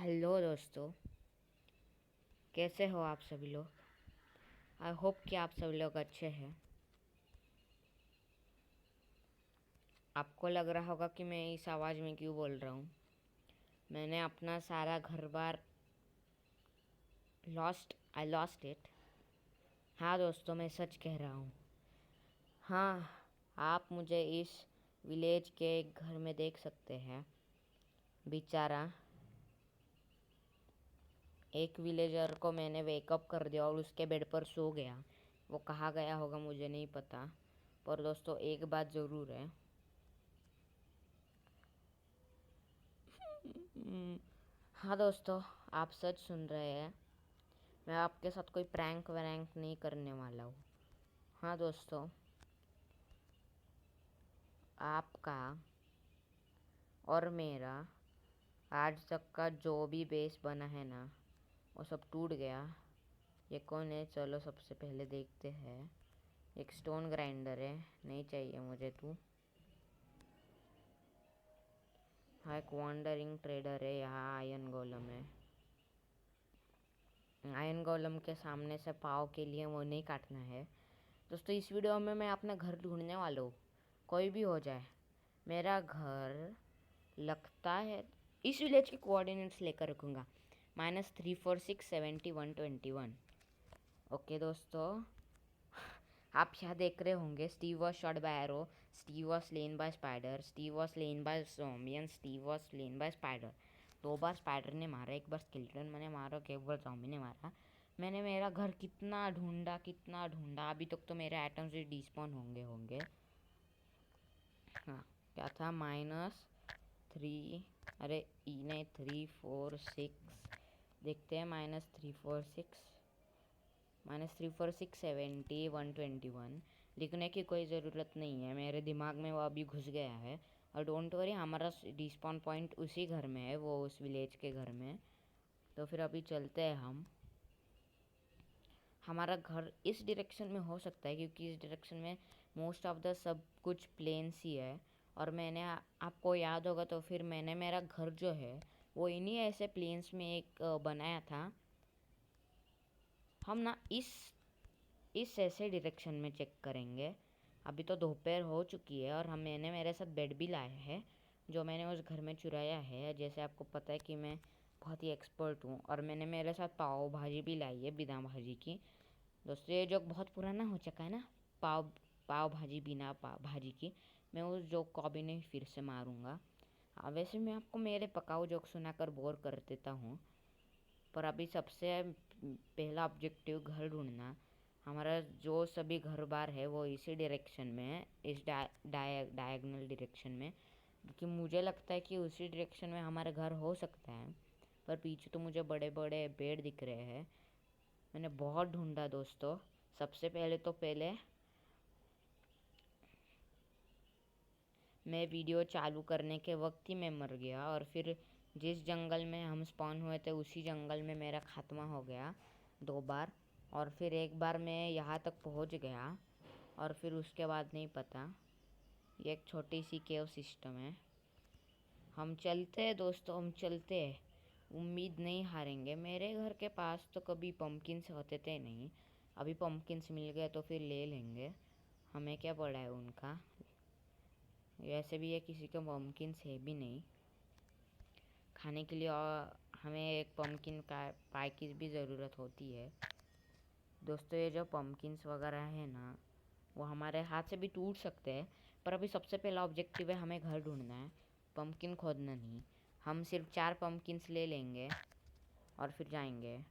Hello दोस्तों, कैसे हो आप सभी लोग। आई होप कि आप सभी लोग अच्छे हैं। आपको लग रहा होगा कि मैं इस आवाज़ में क्यों बोल रहा हूँ। मैंने अपना सारा घर बार आई लॉस्ट इट। हाँ दोस्तों, मैं सच कह रहा हूँ। हाँ, आप मुझे इस विलेज के एक घर में देख सकते हैं। बेचारा एक विलेजर को मैंने वेकअप कर दिया और उसके बेड पर सो गया। वो कहाँ गया होगा मुझे नहीं पता, पर दोस्तों एक बात ज़रूर है। हाँ दोस्तों, आप सच सुन रहे हैं। मैं आपके साथ कोई प्रैंक वैंक नहीं करने वाला हूँ। हाँ दोस्तों, आपका और मेरा आज तक का जो भी बेस बना है ना, वो सब टूट गया। ये कौन है, चलो सबसे पहले देखते हैं। एक स्टोन ग्राइंडर है, नहीं चाहिए मुझे तू। हाँ, एक वॉन्डरिंग ट्रेडर है। यहाँ आयरन गोलम है। आयरन गोलम के सामने से पाव के लिए वो नहीं काटना है। दोस्तों इस वीडियो में मैं अपना घर ढूंढने वाला हूँ, कोई भी हो जाए। मेरा घर लगता है इस विलेज के कोऑर्डिनेट्स लेकर रखूँगा। -34670 121। ओके दोस्तों, आप यहाँ देख रहे होंगे Steve was shot by arrow, Steve was slain by spider, Steve was slain by zombie and Steve was slain by spider. 2 बार स्पाइडर ने मारा, 1 बार स्केलेटन मैंने मारा, 1 बार ज़ॉम्बी ने मारा। मैंने मेरा घर कितना ढूंढा, अभी तक तो मेरे आइटम्स भी डिस्पॉन होंगे। हाँ, क्या था -3, अरे ई नहीं 346। देखते हैं -346 70 121 लिखने की कोई ज़रूरत नहीं है, मेरे दिमाग में वो अभी घुस गया है। और डोंट वरी, हमारा डिस्पॉन पॉइंट उसी घर में है, वो उस विलेज के घर में। तो फिर अभी चलते हैं हम। हमारा घर इस डायरेक्शन में हो सकता है क्योंकि इस डायरेक्शन में मोस्ट ऑफ द सब कुछ प्लेन्स ही है। और मैंने आपको याद होगा तो फिर मैंने मेरा घर जो है वो इन्हीं ऐसे प्लेन्स में एक बनाया था। हम ना इस ऐसे डायरेक्शन में चेक करेंगे। अभी तो दोपहर हो चुकी है और मैंने मेरे साथ बेड भी लाया है जो मैंने उस घर में चुराया है। जैसे आपको पता है कि मैं बहुत ही एक्सपर्ट हूँ। और मैंने मेरे साथ पाव भाजी भी लाई है, बिना भाजी की। दोस्तों ये जोक बहुत पुराना हो चुका है ना, पाव पाव भाजी बिना पाव भाजी की। मैं उस जोक को अभी नहीं फिर से मारूंगा। वैसे मैं आपको मेरे पकाऊ जोक सुनाकर बोर कर देता हूँ, पर अभी सबसे पहला ऑब्जेक्टिव घर ढूंढना। हमारा जो सभी घर बार है वो इसी डायरेक्शन में है, इस डायगोनल डायरेक्शन में। क्योंकि मुझे लगता है कि उसी डायरेक्शन में हमारा घर हो सकता है। पर पीछे तो मुझे बड़े बड़े पेड़ दिख रहे हैं। मैंने बहुत ढूंढा दोस्तों। सबसे पहले मैं वीडियो चालू करने के वक्त ही मैं मर गया। और फिर जिस जंगल में हम स्पॉन हुए थे उसी जंगल में मेरा खात्मा हो गया 2 बार। और फिर एक बार मैं यहाँ तक पहुँच गया और फिर उसके बाद नहीं पता। ये एक छोटी सी केव सिस्टम है। हम चलते हैं दोस्तों, हम चलते हैं। उम्मीद नहीं हारेंगे। मेरे घर के पास तो कभी पम्पकिन्स होते थे नहीं, अभी पम्पकिन्स मिल गए तो फिर ले लेंगे। हमें क्या पड़ा है उनका। वैसे भी ये किसी के पम्पकिन्स है भी नहीं खाने के लिए। और हमें एक पम्पकिन का पाई की भी ज़रूरत होती है। दोस्तों ये जो पम्पकिन्स वगैरह है ना, वो हमारे हाथ से भी टूट सकते हैं। पर अभी सबसे पहला ऑब्जेक्टिव है हमें घर ढूंढना है, पम्पकिन खोदना नहीं। हम सिर्फ 4 पम्पकिन्स ले लेंगे और फिर जाएंगे।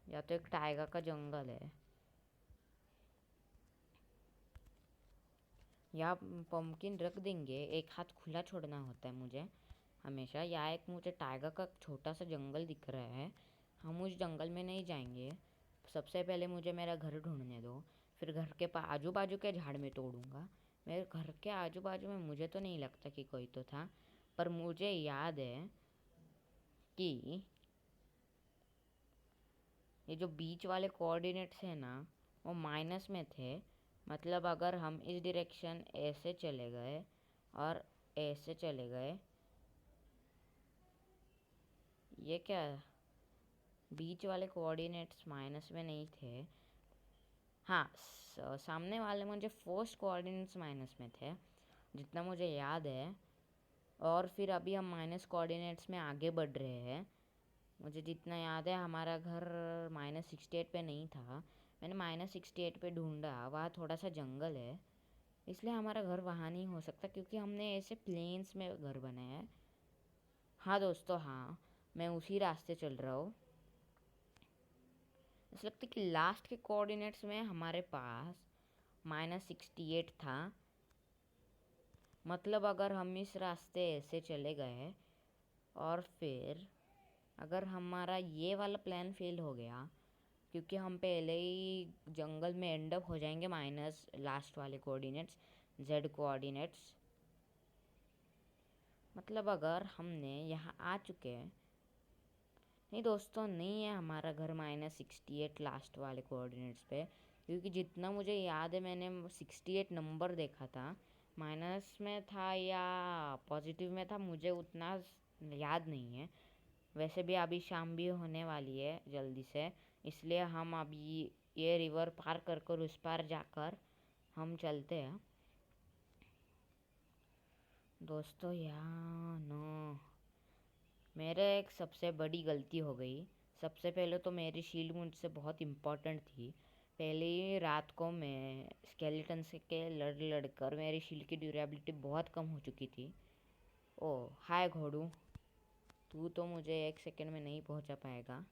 या तो एक टाइगर का जंगल है, या पम्पकिन रख देंगे। एक हाथ खुला छोड़ना होता है मुझे हमेशा। या एक मुझे टाइगर का छोटा सा जंगल दिख रहा है, हम उस जंगल में नहीं जाएंगे। सबसे पहले मुझे मेरा घर ढूंढने दो, फिर घर के आजू बाजू के झाड़ में तोड़ूंगा। मेरे घर के आजू बाजू में मुझे तो नहीं लगता कि कोई तो था, पर मुझे याद है कि ये जो बीच वाले कोऑर्डिनेट्स हैं ना, वो माइनस में थे। मतलब अगर हम इस डायरेक्शन ऐसे चले गए और ऐसे चले गए ये क्या, बीच वाले कोऑर्डिनेट्स माइनस में नहीं थे। हाँ, सामने वाले मुझे फर्स्ट कोऑर्डिनेट्स माइनस में थे जितना मुझे याद है। और फिर अभी हम माइनस कोऑर्डिनेट्स में आगे बढ़ रहे हैं। मुझे जितना याद है हमारा घर -68 पे नहीं था। मैंने -68 पे ढूंढा, वहाँ थोड़ा सा जंगल है, इसलिए हमारा घर वहाँ नहीं हो सकता क्योंकि हमने ऐसे प्लेन्स में घर बनाया है। हाँ दोस्तों, हाँ, मैं उसी रास्ते चल रहा हूँ। ऐसा लगता है कि लास्ट के कोऑर्डिनेट्स में हमारे पास -68 था। मतलब अगर हम इस रास्ते ऐसे चले गए और फिर अगर हमारा ये वाला प्लान फेल हो गया, क्योंकि हम पहले ही जंगल में एंड अप हो जाएंगे माइनस लास्ट वाले कोऑर्डिनेट्स, जेड कोऑर्डिनेट्स। मतलब अगर हमने यहाँ आ चुके हैं, नहीं दोस्तों, नहीं है हमारा घर -68 लास्ट वाले कोऑर्डिनेट्स पे, क्योंकि जितना मुझे याद है मैंने 68 नंबर देखा था। माइनस में था या पॉजिटिव में था मुझे उतना याद नहीं है। वैसे भी अभी शाम भी होने वाली है जल्दी से, इसलिए हम अभी ये रिवर पार कर कर उस पार जाकर हम चलते हैं। दोस्तों यहाँ नो, मेरे एक सबसे बड़ी गलती हो गई। सबसे पहले तो मेरी शील्ड मुझसे बहुत इम्पोर्टेंट थी। पहले ही रात को मैं स्केलेटन से के लड़ लड़ कर मेरी शील्ड की ड्यूरेबिलिटी बहुत कम हो चुकी थी। ओह हाय घोड़ू, तू तो मुझे 1 सेकंड में नहीं पहुंचा पाएगा।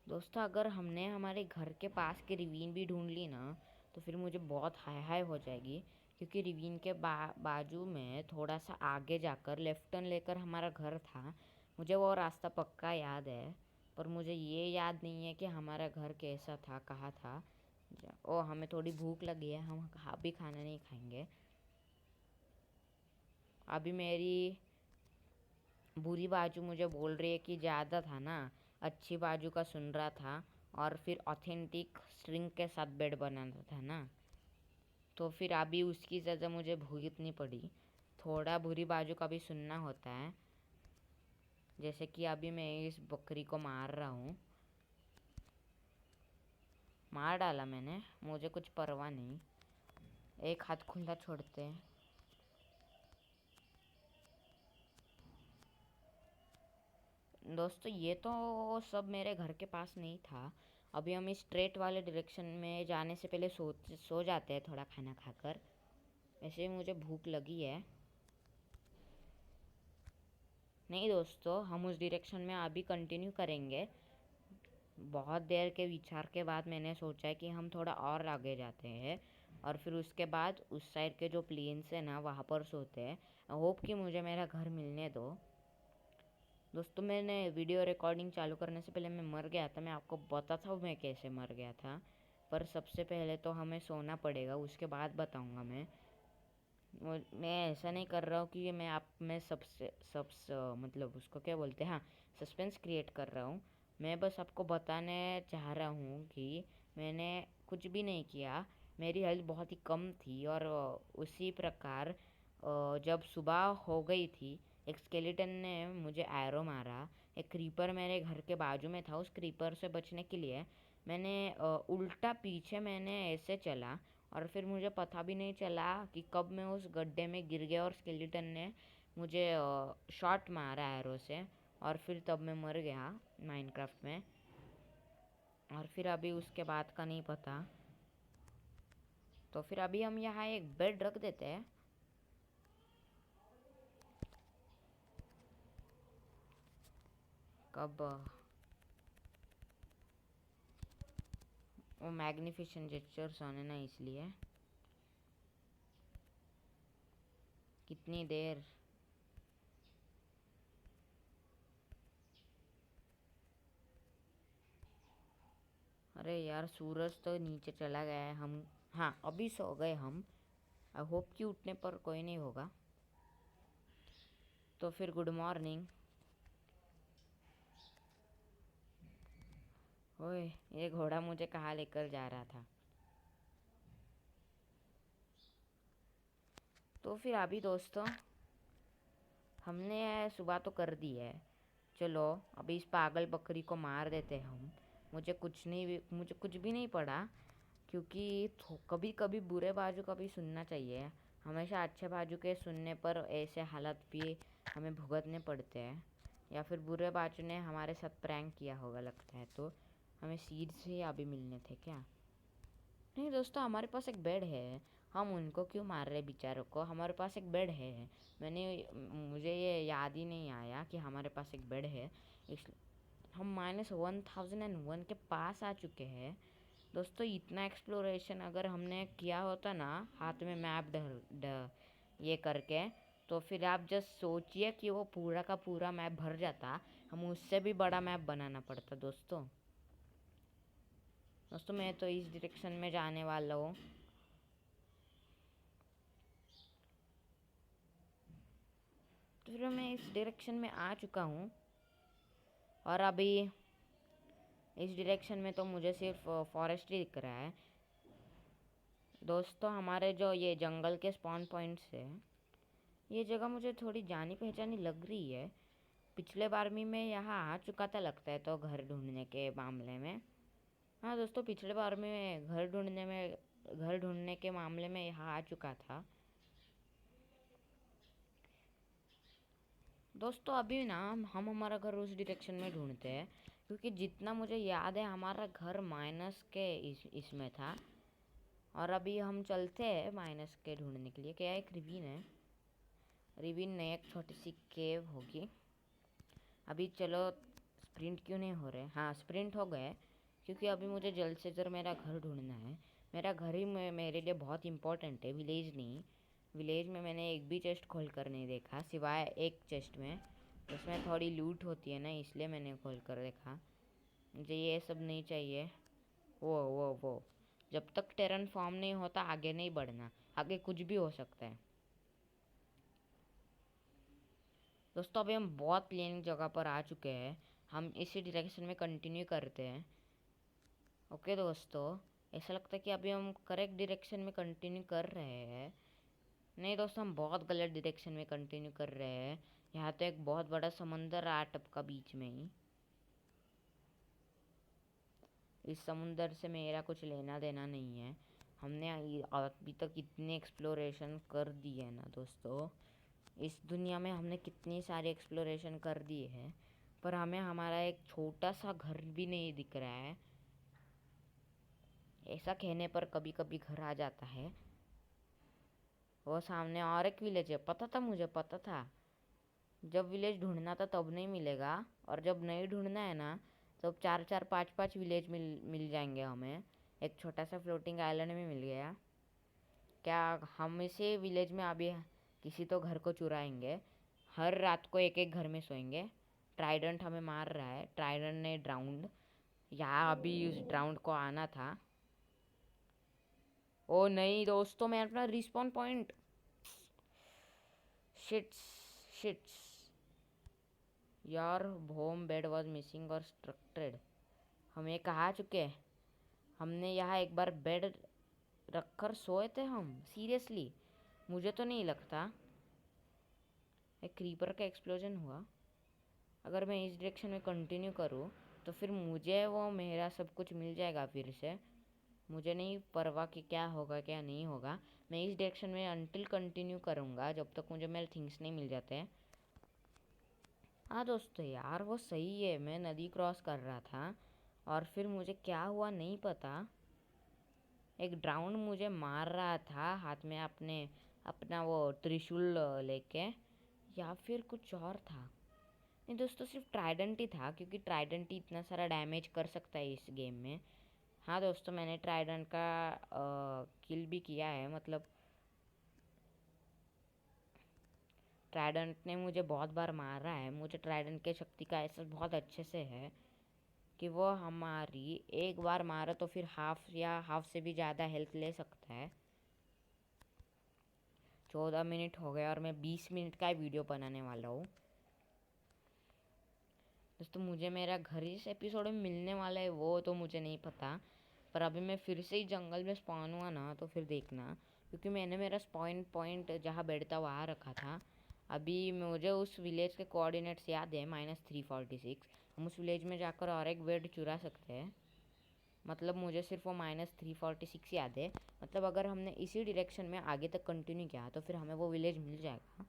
दोस्तों अगर हमने हमारे घर के पास की रिवीन भी ढूंढ ली ना, तो फिर मुझे बहुत हाय हाय हो जाएगी, क्योंकि रिवीन के बाजू में थोड़ा सा आगे जाकर लेफ्ट टर्न लेकर हमारा घर था। मुझे वो रास्ता पक्का याद है, पर मुझे ये याद नहीं है कि हमारा घर कैसा था, कहाँ था। ओ हमें थोड़ी भूख लगी है, हम अभी खाना नहीं खाएंगे। अभी मेरी बुरी बाजू मुझे बोल रही है कि ज़्यादा था ना, अच्छी बाजू का सुन रहा था और फिर ऑथेंटिक स्ट्रिंग के साथ बेड बनाना था ना, तो फिर अभी उसकी सज़ा मुझे भुगतनी पड़ी। थोड़ा बुरी बाजू का भी सुनना होता है। जैसे कि अभी मैं इस बकरी को मार रहा हूँ, मार डाला मैंने, मुझे कुछ परवाह नहीं। एक हाथ खुला छोड़ते हैं। दोस्तों ये तो सब मेरे घर के पास नहीं था। अभी हम इस स्ट्रेट वाले डायरेक्शन में जाने से पहले सो जाते हैं थोड़ा खाना खाकर। वैसे ही मुझे भूख लगी है। नहीं दोस्तों, हम उस डायरेक्शन में अभी कंटिन्यू करेंगे। बहुत देर के विचार के बाद मैंने सोचा है कि हम थोड़ा और आगे जाते हैं और फिर उसके बाद उस साइड के जो प्लेन्स है ना वहाँ पर सोते हैं। आई होप कि मुझे मेरा घर मिलने दो। दोस्तों मैंने वीडियो रिकॉर्डिंग चालू करने से पहले मैं मर गया था, मैं आपको बताता हूँ मैं कैसे मर गया था। पर सबसे पहले तो हमें सोना पड़ेगा, उसके बाद बताऊँगा मैं। मैं ऐसा नहीं कर रहा हूँ कि मैं आप मैं सबसे मतलब उसको क्या बोलते हैं, हाँ, सस्पेंस क्रिएट कर रहा हूँ। मैं बस आपको बताने चाह रहा हूँ कि मैंने कुछ भी नहीं किया। मेरी हेल्थ बहुत ही कम थी और उसी प्रकार जब सुबह हो गई थी, एक स्केलेटन ने मुझे एरो मारा। एक क्रीपर मेरे घर के बाजू में था, उस क्रीपर से बचने के लिए मैंने उल्टा पीछे मैंने ऐसे चला और फिर मुझे पता भी नहीं चला कि कब मैं उस गड्ढे में गिर गया और स्केलेटन ने मुझे शॉट मारा एरो से, और फिर तब मैं मर गया माइनक्राफ्ट में। और फिर अभी उसके बाद का नहीं पता। तो फिर अभी हम यहाँ एक बेड रख देते हैं। कब वो मैग्निफिसेंट जेस्चर्स होने ना, इसलिए कितनी देर। अरे यार सूरज तो नीचे चला गया है। हम, हाँ, अभी सो गए हम। आई होप कि उठने पर कोई नहीं होगा। तो फिर गुड मॉर्निंग। ओए, ये घोड़ा मुझे कहाँ लेकर जा रहा था। तो फिर अभी दोस्तों हमने सुबह तो कर दी है। चलो अभी इस पागल बकरी को मार देते हैं हम। मुझे कुछ भी नहीं पड़ा, क्योंकि कभी कभी बुरे बाजू का भी सुनना चाहिए। हमेशा अच्छे बाजू के सुनने पर ऐसे हालत भी हमें भुगतने पड़ते हैं। या फिर बुरे बाजू ने हमारे साथ प्रैंक किया होगा लगता है, तो हमें सीड्स ही अभी मिलने थे क्या? नहीं दोस्तों, हमारे पास एक बेड है। हम उनको क्यों मार रहे बेचारों को? हमारे पास एक बेड है। मैंने मुझे ये याद ही नहीं आया कि हमारे पास एक बेड है। इस हम -1001 के पास आ चुके हैं। दोस्तों इतना एक्सप्लोरेशन अगर हमने किया होता ना, हाथ में मैप ये करके, तो फिर आप जस्ट सोचिए कि वो पूरा का पूरा मैप भर जाता। हम उससे भी बड़ा मैप बनाना पड़ता दोस्तों। दोस्तों मैं तो इस डायरेक्शन में जाने वाला हूँ। तो फिर मैं इस डायरेक्शन में आ चुका हूँ, और अभी इस डायरेक्शन में तो मुझे सिर्फ फॉरेस्ट ही दिख रहा है। दोस्तों हमारे जो ये जंगल के स्पॉन पॉइंट्स है, ये जगह मुझे थोड़ी जानी पहचानी लग रही है। पिछले बार भी मैं यहाँ आ चुका था लगता है, तो घर ढूंढने के मामले में। हाँ दोस्तों, पिछले बार में घर ढूंढने के मामले में यहाँ आ चुका था। दोस्तों अभी ना हम हमारा घर उस डायरेक्शन में ढूंढते हैं, क्योंकि जितना मुझे याद है हमारा घर माइनस के इसमें था। और अभी हम चलते हैं माइनस के ढूंढने के लिए। क्या एक रिवीन है? रिवीन नहीं, एक छोटी सी केव होगी। अभी चलो, स्प्रिंट क्यों नहीं हो रहे? हाँ स्प्रिंट हो गए, क्योंकि अभी मुझे जल्द से जल्द मेरा घर ढूंढना है। मेरा घर ही मेरे लिए बहुत इंपॉर्टेंट है, विलेज नहीं। विलेज में मैंने एक भी चेस्ट खोल कर नहीं देखा, सिवाय एक चेस्ट में। उसमें थोड़ी लूट होती है ना, इसलिए मैंने खोल कर देखा। मुझे ये सब नहीं चाहिए। वो जब तक टेरन फॉर्म नहीं होता आगे नहीं बढ़ना। आगे कुछ भी हो सकता है। दोस्तों अभी हम बहुत प्लेन जगह पर आ चुके हैं। हम इसी डायरेक्शन में कंटिन्यू करते हैं। ओके दोस्तों, ऐसा लगता है कि अभी हम करेक्ट डायरेक्शन में कंटिन्यू कर रहे हैं। नहीं दोस्तों, हम बहुत गलत डायरेक्शन में कंटिन्यू कर रहे हैं। यहाँ तो एक बहुत बड़ा समंदर आ टपका बीच में ही। इस समुंदर से मेरा कुछ लेना देना नहीं है। हमने अभी तक इतने एक्सप्लोरेशन कर दिए ना दोस्तों। इस दुनिया में हमने कितनी सारी एक्सप्लोरेशन कर दिए हैं, पर हमें हमारा एक छोटा सा घर भी नहीं दिख रहा है। ऐसा कहने पर कभी कभी घर आ जाता है। वो सामने और एक विलेज है, पता था, मुझे पता था। जब विलेज ढूंढना था तब नहीं मिलेगा, और जब नहीं ढूंढना है ना, तब चार चार पाँच पाँच विलेज मिल जाएंगे हमें। एक छोटा सा फ्लोटिंग आइलैंड में मिल गया। क्या हम इसी विलेज में अभी किसी तो घर को चुराएंगे? हर रात को एक एक घर में सोएंगे। ट्राइडेंट हमें मार रहा है, ट्राइडेंट ने ड्राउंड। यहाँ अभी उस ड्राउंड को आना था। ओ नहीं दोस्तों, मैं अपना रिस्पॉन पॉइंट, शिट्स शिट्स यार, होम बेड वाज मिसिंग और स्ट्रक्टेड। हम ये कहाँ आ चुके हैं? हमने यहाँ एक बार बेड रखकर सोए थे हम, सीरियसली? मुझे तो नहीं लगता। एक क्रीपर का एक्सप्लोजन हुआ। अगर मैं इस डायरेक्शन में कंटिन्यू करूँ तो फिर मुझे वो मेरा सब कुछ मिल जाएगा फिर से। मुझे नहीं परवाह कि क्या होगा क्या नहीं होगा। मैं इस डायरेक्शन में अनटिल कंटिन्यू करूँगा जब तक मुझे मेरे थिंग्स नहीं मिल जाते हैं। हाँ दोस्तों यार, वो सही है, मैं नदी क्रॉस कर रहा था और फिर मुझे क्या हुआ नहीं पता। एक ड्राउन मुझे मार रहा था हाथ में अपना वो त्रिशूल लेके, या फिर कुछ और था। नहीं दोस्तों, सिर्फ ट्राइडेंट ही था, क्योंकि ट्राइडेंट ही इतना सारा डैमेज कर सकता है इस गेम में। हाँ दोस्तों, मैंने ट्राइडेंट का किल भी किया है। मतलब ट्राइडेंट ने मुझे बहुत बार मारा है। मुझे ट्राइडेंट के शक्ति का एहसास बहुत अच्छे से है कि वो हमारी एक बार मारे तो फिर हाफ या हाफ से भी ज़्यादा हेल्थ ले सकता है। 14 मिनट हो गए और मैं 20 मिनट का वीडियो बनाने वाला हूँ। दोस्तों मुझे मेरा घर इस एपिसोड में मिलने वाला है वो तो मुझे नहीं पता, पर अभी मैं फिर से ही जंगल में स्पॉन हुआ ना तो फिर देखना, क्योंकि मैंने मेरा स्पॉन पॉइंट जहाँ बेड था वहाँ रखा था। अभी मुझे उस विलेज के कोऑर्डिनेट्स याद है, -346। हम उस विलेज में जाकर और एक बेड चुरा सकते हैं। मतलब मुझे सिर्फ वो -346 याद है। मतलब अगर हमने इसी डायरेक्शन में आगे तक कंटिन्यू किया तो फिर हमें वो विलेज मिल जाएगा।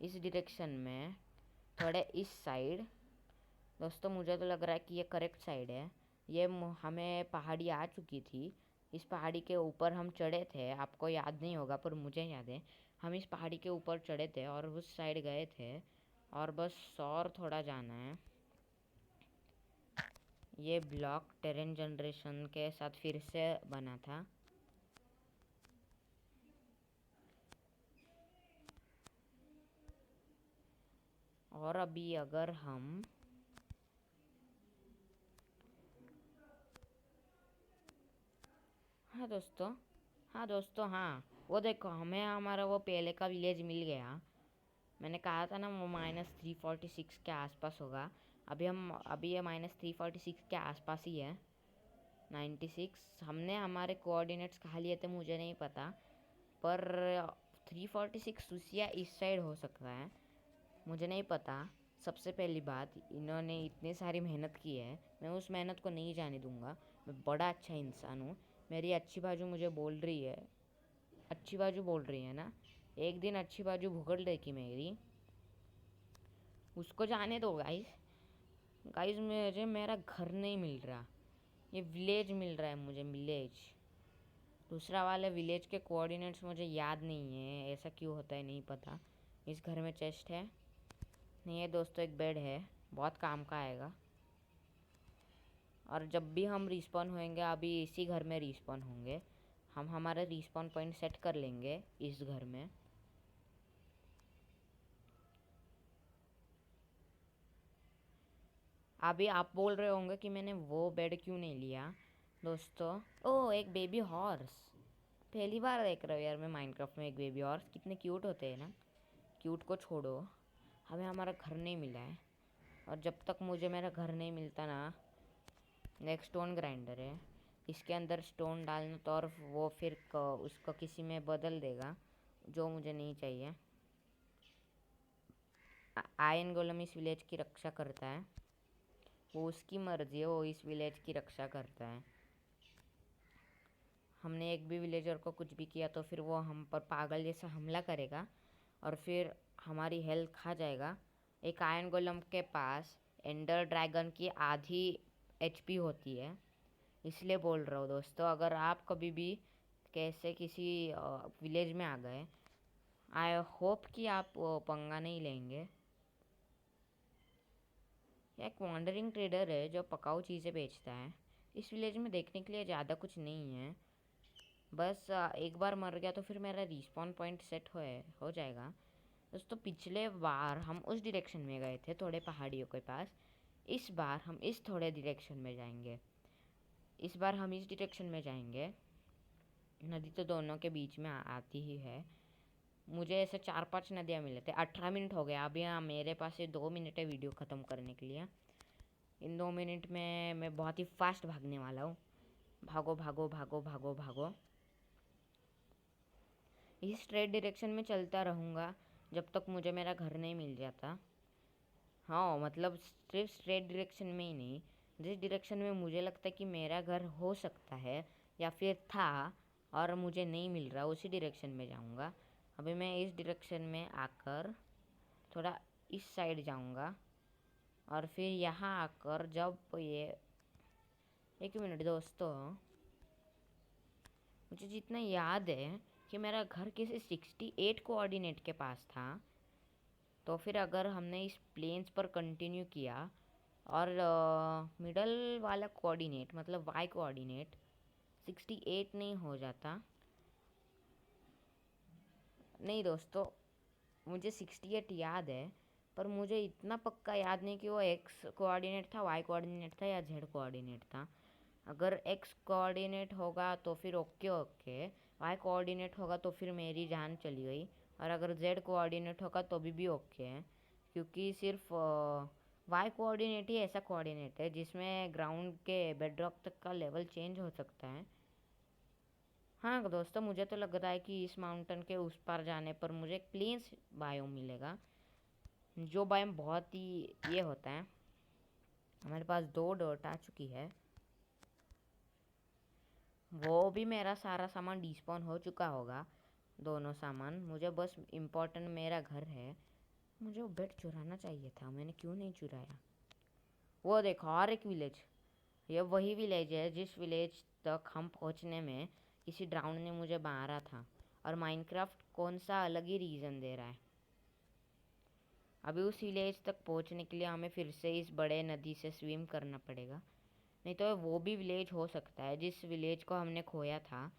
इस डायरेक्शन में थोड़े इस साइड। दोस्तों मुझे तो लग रहा है कि ये करेक्ट साइड है। ये हमें पहाड़ी आ चुकी थी। इस पहाड़ी के ऊपर हम चढ़े थे, आपको याद नहीं होगा पर मुझे याद है। हम इस पहाड़ी के ऊपर चढ़े थे और उस साइड गए थे, और बस और थोड़ा जाना है। ये ब्लॉक टेरेन जनरेशन के साथ फिर से बना था। और अभी अगर हम हाँ दोस्तों, हाँ, वो देखो हमें हमारा वो पहले का विलेज मिल गया। मैंने कहा था ना वो -346 के आसपास होगा। अभी ये -346 के आसपास ही है। 96 हमने हमारे कोऑर्डिनेट्स कहाँ लिए थे मुझे नहीं पता, पर 346 सुसिया इस साइड हो सकता है, मुझे नहीं पता। सबसे पहली बात, इन्होंने इतनी सारी मेहनत की है, मैं उस मेहनत को नहीं जाने दूंगा। मैं बड़ा अच्छा इंसान हूँ। मेरी अच्छी बाजू मुझे बोल रही है, अच्छी बाजू बोल रही है ना। एक दिन अच्छी बाजू भुगड़ लेगी मेरी, उसको जाने दो गाइस। गाइस मुझे मेरा घर नहीं मिल रहा, ये विलेज मिल रहा है मुझे, विलेज। दूसरा वाले विलेज के कोऑर्डिनेट्स मुझे याद नहीं है, ऐसा क्यों होता है नहीं पता। इस घर में चेस्ट है नहीं है दोस्तों, एक बेड है, बहुत काम का आएगा। और जब भी हम रिस्पॉन होंगे, अभी इसी घर में रिस्पॉन होंगे हम, हमारे रिस्पॉन पॉइंट सेट कर लेंगे इस घर में। अभी आप बोल रहे होंगे कि मैंने वो बेड क्यों नहीं लिया दोस्तों। ओ एक बेबी हॉर्स, पहली बार देख रहा हूँ यार मैं माइनक्राफ्ट में एक बेबी हॉर्स। कितने क्यूट होते हैं ना। क्यूट को छोड़ो, हमें हमारा घर नहीं मिला है, और जब तक मुझे मेरा घर नहीं मिलता ना। एक स्टोन ग्राइंडर है, इसके अंदर स्टोन डालना तो, और वो फिर उसको किसी में बदल देगा जो मुझे नहीं चाहिए। आयन गोलम इस विलेज की रक्षा करता है, वो उसकी मर्जी है, वो इस विलेज की रक्षा करता है। हमने एक भी विलेजर को कुछ भी किया तो फिर वो हम पर पागल जैसा हमला करेगा और फिर हमारी हेल्थ खा जाएगा। एक आयरन गोलम के पास एंडर ड्रैगन की आधी एचपी होती है, इसलिए बोल रहा हूँ दोस्तों। अगर आप कभी भी कैसे किसी विलेज में आ गए, आई होप कि आप पंगा नहीं लेंगे। एक वॉन्डरिंग ट्रेडर है जो पकाऊ चीज़ें बेचता है। इस विलेज में देखने के लिए ज़्यादा कुछ नहीं है, बस एक बार मर गया तो फिर मेरा रिस्पॉन पॉइंट सेट हो जाएगा। दोस्तों पिछले बार हम उस डायरेक्शन में गए थे, थोड़े पहाड़ियों के पास। इस बार हम इस थोड़े डायरेक्शन में जाएंगे, इस बार हम इस डायरेक्शन में जाएंगे। नदी तो दोनों के बीच में आती ही है। मुझे ऐसे 4-5 नदियाँ मिले थे। 18 मिनट हो गया अभी। हाँ मेरे पास ये 2 मिनट है वीडियो ख़त्म करने के लिए। इन 2 मिनट में मैं बहुत ही फास्ट भागने वाला हूँ। भागो भागो भागो भागो भागो। इस स्ट्रेट डायरेक्शन में चलता रहूँगा जब तक मुझे मेरा घर नहीं मिल जाता। हाँ मतलब सिर्फ स्ट्रेट डायरेक्शन में ही नहीं, जिस डायरेक्शन में मुझे लगता है कि मेरा घर हो सकता है या फिर था और मुझे नहीं मिल रहा, उसी डायरेक्शन में जाऊँगा। अभी मैं इस डायरेक्शन में आकर थोड़ा इस साइड जाऊँगा, और फिर यहाँ आकर जब ये, एक मिनट दोस्तों, मुझे जितना याद है कि मेरा घर किसी 68 कोऑर्डिनेट के पास था। तो फिर अगर हमने इस प्लेन्स पर कंटिन्यू किया और मिडल वाला कोऑर्डिनेट मतलब वाई कोऑर्डिनेट 68 नहीं हो जाता। नहीं दोस्तों, मुझे 68 याद है, पर मुझे इतना पक्का याद नहीं कि वो एक्स कोऑर्डिनेट था, वाई कोऑर्डिनेट था या जेड कोऑर्डिनेट था। अगर एक्स कोऑर्डिनेट होगा तो फिर ओके ओके, वाई कोऑर्डिनेट होगा तो फिर मेरी जान चली गई, और अगर जेड कोऑर्डिनेट होगा तो भी ओके है। क्योंकि सिर्फ वाई कोऑर्डिनेट ही ऐसा कोऑर्डिनेट है जिसमें ग्राउंड के बेडरॉक तक का लेवल चेंज हो सकता है। हाँ दोस्तों, मुझे तो लग रहा है कि इस माउंटेन के उस पार जाने पर मुझे एक प्लेन्स बायोम मिलेगा, जो बायोम बहुत ही ये होता है। हमारे पास 2 डॉट आ चुकी है। वो भी मेरा सारा सामान डिस्पॉन हो चुका होगा, दोनों सामान। मुझे बस इम्पोर्टेंट मेरा घर है। मुझे वो बेड चुराना चाहिए था, मैंने क्यों नहीं चुराया। वो देखो और एक विलेज। ये वही विलेज है जिस विलेज तक हम पहुंचने में किसी ड्राउन ने मुझे मारा था। और माइनक्राफ्ट कौन सा अलग ही रीज़न दे रहा है। अभी उस विलेज तक पहुंचने के लिए हमें फिर से इस बड़े नदी से स्विम करना पड़ेगा। नहीं तो वो भी विलेज हो सकता है जिस विलेज को हमने खोया था।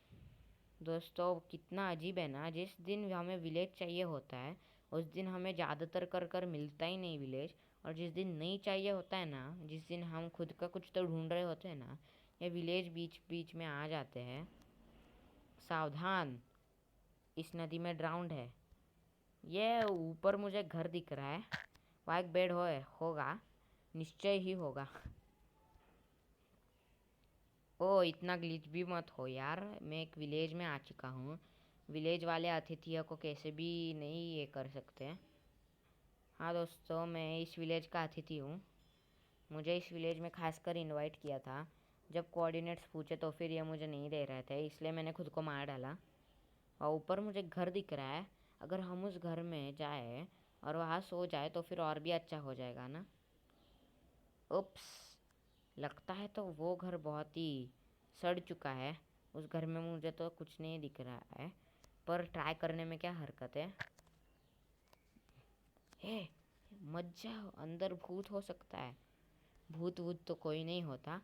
दोस्तों कितना अजीब है ना, जिस दिन हमें विलेज चाहिए होता है उस दिन हमें ज़्यादातर कर कर मिलता ही नहीं विलेज। और जिस दिन नहीं चाहिए होता है ना, जिस दिन हम खुद का कुछ तो ढूंढ रहे होते हैं ना, ये विलेज बीच बीच में आ जाते हैं। सावधान, इस नदी में ड्राउंड है। ये ऊपर मुझे घर दिख रहा है, वहाँ एक बेड होगा, निश्चय ही होगा। ओ इतना ग्लिच भी मत हो यार, मैं एक विलेज में आ चुका हूँ। विलेज वाले अतिथियों को कैसे भी नहीं ये कर सकते। हाँ दोस्तों, मैं इस विलेज का अतिथि हूँ। मुझे इस विलेज में खासकर इनवाइट किया था। जब कोऑर्डिनेट्स पूछे तो फिर ये मुझे नहीं दे रहे थे, इसलिए मैंने खुद को मार डाला। और ऊपर मुझे घर दिख रहा है, अगर हम उस घर में जाए और वहाँ सो जाए तो फिर और भी अच्छा हो जाएगा ना। उप्स, लगता है तो वो घर बहुत ही सड़ चुका है। उस घर में मुझे तो कुछ नहीं दिख रहा है, पर ट्राई करने में क्या हरकत है। हे मत जाओ, अंदर भूत हो सकता है। भूत वूत तो कोई नहीं होता।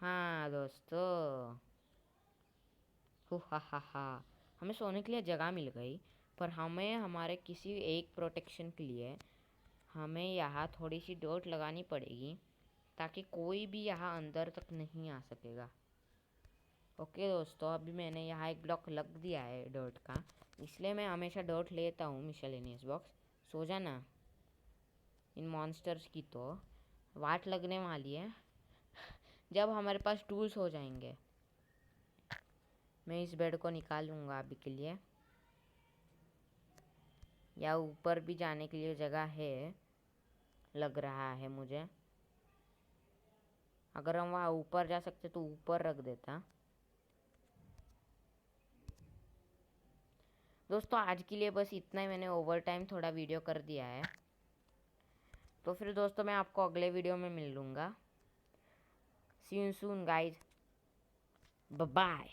हाँ दोस्तों, हो हा, हमें सोने के लिए जगह मिल गई। पर हमें हमारे किसी एक प्रोटेक्शन के लिए हमें यहाँ थोड़ी सी डोट लगानी पड़ेगी, ताकि कोई भी यहाँ अंदर तक नहीं आ सकेगा। ओके दोस्तों, अभी मैंने यहाँ एक ब्लॉक लग दिया है डॉट का, इसलिए मैं हमेशा डॉट लेता हूँ मिशेलेनियस बॉक्स। सो जाना, इन मॉन्स्टर्स की तो वाट लगने वाली है जब हमारे पास टूल्स हो जाएंगे। मैं इस बेड को निकालूंगा अभी के लिए। या ऊपर भी जाने के लिए जगह है, लग रहा है मुझे। अगर हम वहाँ ऊपर जा सकते तो ऊपर रख देता। दोस्तों आज के लिए बस इतना ही, मैंने ओवर टाइम थोड़ा वीडियो कर दिया है। तो फिर दोस्तों मैं आपको अगले वीडियो में मिल लूँगा। See you soon guys, bye bye.